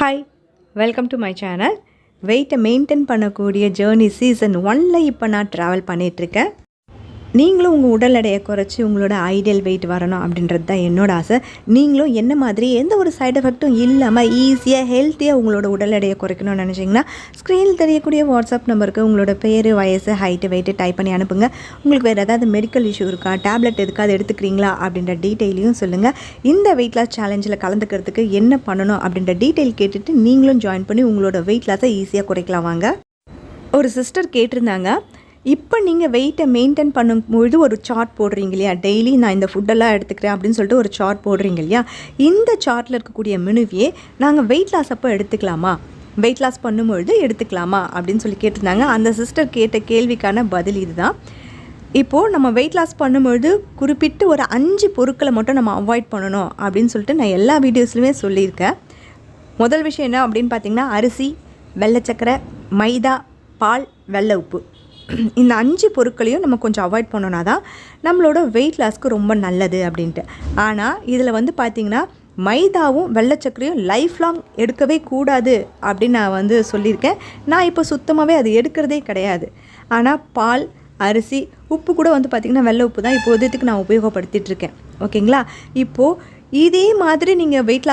Hi, welcome to my channel. வெயிட்டை maintain பண்ணக்கூடிய journey season 1ல் இப்போ நான் ட்ராவல் பண்ணிகிட்ருக்கேன். நீங்களும் உங்கள் உடல் எடையை குறைச்சி உங்களோட ஐடியல் வெயிட் வரணும் அப்படின்றது தான் என்னோட ஆசை. நீங்களும் என்ன மாதிரி எந்த ஒரு சைடு எஃபெக்ட்டும் இல்லாமல் ஈஸியாக ஹெல்த்தியாக உங்களோட உடல் எடையை குறைக்கணும்னு நினச்சிங்கன்னா ஸ்க்ரீனில் தெரியக்கூடிய வாட்ஸ்அப் நம்பருக்கு உங்களோட பேர், வயசு, ஹைட்டு, வெயிட்டு டைப் பண்ணி அனுப்புங்க. உங்களுக்கு வேறு ஏதாவது மெடிக்கல் இஷ்யூ இருக்கா, டேப்லெட் எதுக்காவது எடுத்துக்கிறீங்களா அப்படின்ற டீட்டெயிலையும் சொல்லுங்கள். இந்த வெயிட் லாஸ் சேலஞ்சில் கலந்துக்கிறதுக்கு என்ன பண்ணணும் அப்படின்ற டீட்டெயில் கேட்டுட்டு நீங்களும் ஜாயின் பண்ணி உங்களோட வெயிட் லாஸை ஈஸியாக குறைக்கலாம் வாங்க. ஒரு சிஸ்டர் கேட்டிருந்தாங்க, இப்போ நீங்கள் வெயிட்டை மெயின்டைன் பண்ணும்பொழுது ஒரு சார்ட் போடுறீங்க இல்லையா, டெய்லி நான் இந்த ஃபுட்டெல்லாம் எடுத்துக்கிறேன் அப்படின்னு சொல்லிட்டு ஒரு சார்ட் போடுறீங்க இல்லையா, இந்த சார்ட்டில் இருக்கக்கூடிய மெனுவையே நாங்கள் வெயிட் லாஸ் அப்போ எடுத்துக்கலாமா, வெயிட் லாஸ் பண்ணும்பொழுது எடுத்துக்கலாமா அப்படின்னு சொல்லி கேட்டிருந்தாங்க. அந்த சிஸ்டர் கேட்ட கேள்விக்கான பதில் இதுதான். இப்போது நம்ம வெயிட் லாஸ் பண்ணும்பொழுது குறிப்பிட்டு ஒரு 5 பொருட்களை மட்டும் நம்ம அவாய்ட் பண்ணணும் அப்படின்னு சொல்லிட்டு நான் எல்லா வீடியோஸ்லையுமே சொல்லியிருக்கேன். முதல் விஷயம் என்ன அப்படின்னு பார்த்திங்கன்னா, அரிசி, வெள்ளைச்சக்கரை, மைதா, பால், வெள்ளை உப்பு, இந்த 5 பொருட்களையும் நம்ம கொஞ்சம் அவாய்ட் பண்ணோன்னா தான் நம்மளோட வெயிட் லாஸ்க்கு ரொம்ப நல்லது அப்படின்ட்டு. ஆனால் இதில் வந்து பார்த்திங்கன்னா மைதாவும் வெள்ளைச்சக்கரையும் லைஃப் லாங் எடுக்கவே கூடாது அப்படின்னு நான் சொல்லியிருக்கேன். நான் இப்போ சுத்தமாகவே அது எடுக்கிறதே கிடையாது. ஆனால் பால், அரிசி, உப்பு கூட பார்த்திங்கன்னா வெள்ளை உப்பு தான் இப்போ உதயத்துக்கு நான் உபயோகப்படுத்திகிட்ருக்கேன். ஓகேங்களா? இப்போது இதே மாதிரி நீங்கள் வெயிட்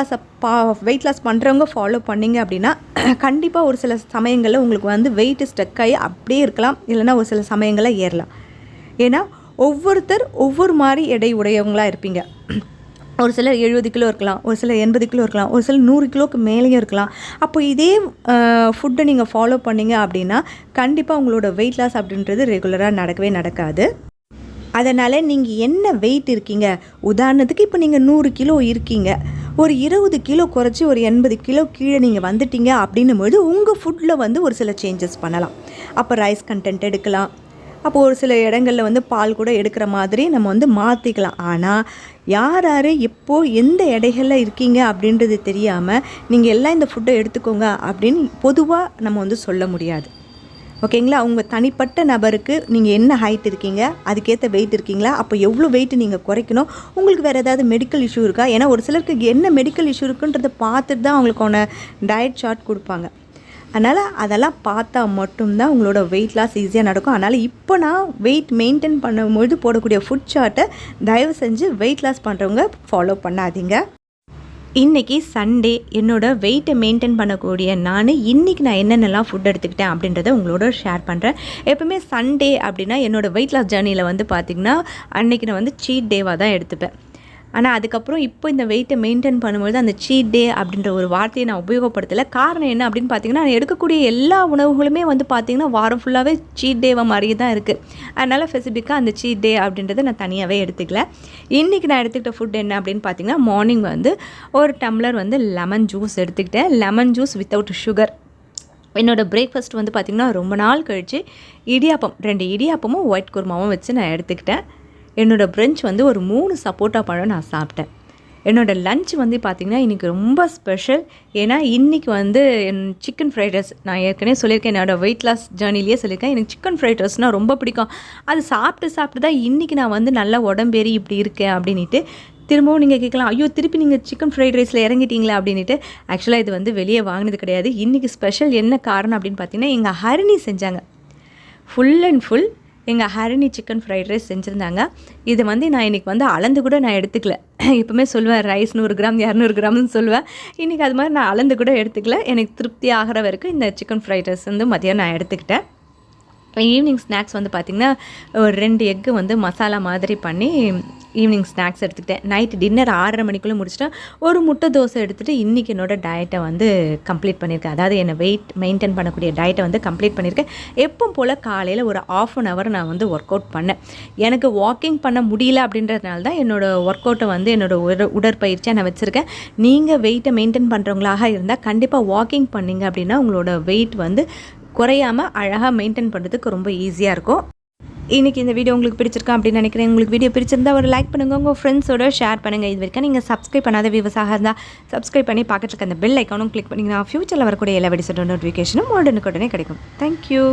லாஸ் பண்ணுறவங்க ஃபாலோ பண்ணிங்க அப்படின்னா கண்டிப்பாக ஒரு சில சமயங்களில் உங்களுக்கு வெயிட் ஸ்டக் ஆகி அப்படியே இருக்கலாம், இல்லைனா ஒரு சில சமயங்களில் ஏறலாம். ஏன்னா ஒவ்வொருத்தர் ஒவ்வொரு மாதிரி எடை உடையவங்களாக இருப்பீங்க. ஒரு சிலர் 70 கிலோ இருக்கலாம், ஒரு சிலர் 80 கிலோ இருக்கலாம், ஒரு சிலர் 100 கிலோவுக்கு மேலேயும் இருக்கலாம். அப்போ இதே ஃபுட்டை நீங்கள் ஃபாலோ பண்ணிங்க அப்படின்னா கண்டிப்பாக உங்களோட வெயிட் லாஸ் அப்படின்றது ரெகுலராக நடக்கவே நடக்காது. அதனால் நீங்கள் என்ன வெயிட் இருக்கீங்க, உதாரணத்துக்கு இப்போ நீங்கள் 100 கிலோ இருக்கீங்க, ஒரு 20 கிலோ குறைச்சி ஒரு 80 கிலோ கீழே நீங்கள் வந்துட்டீங்க அப்படின்னும்போது உங்கள் ஃபுட்டில் ஒரு சில சேஞ்சஸ் பண்ணலாம். அப்போ ரைஸ் கண்டென்ட் எடுக்கலாம், அப்போது ஒரு சில இடங்களில் பால் கூட எடுக்கிற மாதிரி நம்ம மாற்றிக்கலாம். ஆனால் யார் எப்போது எந்த எடைகளில் இருக்கீங்க அப்படின்றது தெரியாமல் நீங்கள் எல்லாம் இந்த ஃபுட்டை எடுத்துக்கோங்க அப்படின்னு பொதுவாக நம்ம சொல்ல முடியாது. ஓகேங்களா? உங்கள் தனிப்பட்ட நபருக்கு நீங்கள் என்ன ஹைட் இருக்கீங்க, அதுக்கேற்ற வெயிட் இருக்கீங்களா, அப்போ எவ்வளோ வெயிட் நீங்கள் குறைக்கணும், உங்களுக்கு வேறு ஏதாவது மெடிக்கல் இஷ்யூ இருக்கா. ஏன்னா ஒரு சிலருக்கு என்ன மெடிக்கல் இஷ்யூ இருக்குன்றதை பார்த்துட்டு தான் அவங்களுக்கான டயட் சார்ட் கொடுப்பாங்க. அதனால் அதெல்லாம் பார்த்தா மட்டும்தான் உங்களோட வெயிட் லாஸ் ஈஸியாக நடக்கும். அதனால் இப்போ நான் வெயிட் மெயின்டைன் பண்ணும்போது போடக்கூடிய ஃபுட் சார்ட்டை தயவு செஞ்சு வெயிட் லாஸ் பண்ணுறவங்க ஃபாலோ பண்ணாதீங்க. இன்றைக்கி சண்டே, என்னோடய வெயிட்டை மெயின்டைன் பண்ணக்கூடிய இன்றைக்கி நான் என்னென்னலாம் ஃபுட் எடுத்துக்கிட்டேன் அப்படின்றத உங்களோட ஷேர் பண்ணுறேன். எப்பவுமே சண்டே அப்படின்னா என்னோடய வெயிட் லாஸ் ஜேர்னியில் பார்த்திங்கன்னா அன்றைக்கி நான் சீட் டேவாக தான் எடுத்துப்பேன். ஆனால் அதுக்கப்புறம் இப்போ இந்த வெயிட்டை மெயின்டைன் பண்ணும்போது அந்த சீட் டே அப்படின்ற ஒரு வார்த்தையை நான் உபயோகப்படுத்தலை. காரணம் என்ன அப்படின்னு பார்த்திங்கன்னா, நான் எடுக்கக்கூடிய எல்லா உணவுகளுமே பார்த்திங்கன்னா வாரம் ஃபுல்லாகவே சீட் டேவை மாதிரியே தான் இருக்குது. அதனால் ஸ்பெசிஃபிக்காக அந்த சீட் டே அப்படின்றத நான் தனியாகவே எடுத்துக்கல. இன்றைக்கி நான் எடுத்துக்கிட்ட ஃபுட் என்ன அப்படின்னு பார்த்திங்கன்னா, மார்னிங் ஒரு டம்ளர் லெமன் ஜூஸ் எடுத்துக்கிட்டேன். Lemon juice without sugar. என்னோடய பிரேக்ஃபாஸ்ட் பார்த்திங்கன்னா ரொம்ப நாள் கழித்து இடியாப்பம், 2 இடியாப்பமும் ஒயிட் குருமாவும் வச்சு நான் எடுத்துக்கிட்டேன். என்னோடய பிரஞ்ச் ஒரு 3 சப்போட்டா பழம் நான் சாப்பிட்டேன். என்னோடய லன்ச் பார்த்திங்கன்னா இன்றைக்கி ரொம்ப ஸ்பெஷல். ஏன்னா இன்றைக்கி என் சிக்கன் ஃப்ரைட் ரைஸ், நான் ஏற்கனவே சொல்லியிருக்கேன், என்னோடய வெயிட் லாஸ் ஜேர்னிலேயே சொல்லியிருக்கேன், எனக்கு சிக்கன் ஃப்ரைட் ரைஸ்னால் ரொம்ப பிடிக்கும். அது சாப்பிட்டு தான் இன்றைக்கி நான் நல்லா உடம்பேறி இப்படி இருக்கேன் அப்படின்ட்டு. திரும்பவும் நீங்கள் கேட்கலாம், ஐயோ திருப்பி நீங்கள் சிக்கன் ஃப்ரைட் ரைஸில் இறங்கிட்டீங்களா அப்படின்ட்டு. ஆக்சுவலாக இது வெளியே வாங்கினது கிடையாது. இன்றைக்கி ஸ்பெஷல் என்ன காரணம் அப்படின்னு பார்த்தீங்கன்னா, எங்கள் ஹரிணி செஞ்சாங்க. ஃபுல் அண்ட் ஃபுல் எங்கள் ஹரிணி சிக்கன் ஃப்ரைட் ரைஸ் செஞ்சுருந்தாங்க. இதை நான் இன்றைக்கி அளந்து கூட நான் எடுத்துக்கல. எப்பவுமே சொல்லுவேன் ரைஸ் 100 கிராம் 200 கிராம்னு சொல்லுவேன். இன்றைக்கி அது மாதிரி நான் அளந்து கூட எடுத்துக்கல. எனக்கு திருப்தி ஆகிற வரைக்கும் இந்த சிக்கன் ஃப்ரைட் ரைஸ் மதியம் நான் எடுத்துக்கிட்டேன். ஈவினிங் ஸ்நாக்ஸ் பார்த்திங்கன்னா ஒரு 2 எக்கு மசாலா மாதிரி பண்ணி ஈவினிங் ஸ்நாக்ஸ் எடுத்துக்கிட்டேன். நைட்டு டின்னர் 6:30 மணிக்குள்ளே முடிச்சுட்டேன். ஒரு முட்டை தோசை எடுத்துகிட்டு இன்றைக்கி என்னோடய டயட்டை கம்ப்ளீட் பண்ணியிருக்கேன். அதாவது என்னை வெயிட் மெயின்டைன் பண்ணக்கூடிய டயட்டை கம்ப்ளீட் பண்ணியிருக்கேன். எப்போ போல் காலையில் ஒரு 1/2 hour நான் ஒர்க் அவுட் பண்ணேன். எனக்கு வாக்கிங் பண்ண முடியல அப்படின்றதுனால தான் என்னோடய ஒர்க் அவுட்டை என்னோடய உடற்பயிற்சியாக நான் வச்சுருக்கேன். நீங்கள் வெயிட்டை மெயின்டைன் பண்ணுறவங்களாக இருந்தால் கண்டிப்பாக வாக்கிங் பண்ணிங்க அப்படின்னா உங்களோட வெயிட் குறையாமல் அழகாக மெயின்டைன் பண்ணுறதுக்கு ரொம்ப ஈஸியாக இருக்கும். இன்றைக்கி இந்த வீடியோ உங்களுக்கு பிடிச்சிருக்கா அப்படின்னு நினைக்கிறேன். உங்களுக்கு வீடியோ பிடிச்சிருந்தா ஒரு லைக் பண்ணுங்கள், உங்கள் ஃப்ரெண்ட்ஸோட ஷேர் பண்ணுங்கள். இது வரைக்கும் நீங்கள் சப்ஸ்கிரைப் பண்ணாத வியூவர்ஸாக இருந்தால் சப்ஸ்கிரைப் பண்ணி பக்கத்துக்கு அந்த பெல் ஐக்கானும் கிளிக் பண்ணிங்கன்னா ஃபியூச்சரில் வரக்கூடிய எல்லா வீடியோஸோட நோட்டிஃபிகேஷனும் உடனுக்குடனே கிடைக்கும். தேங்க்யூ.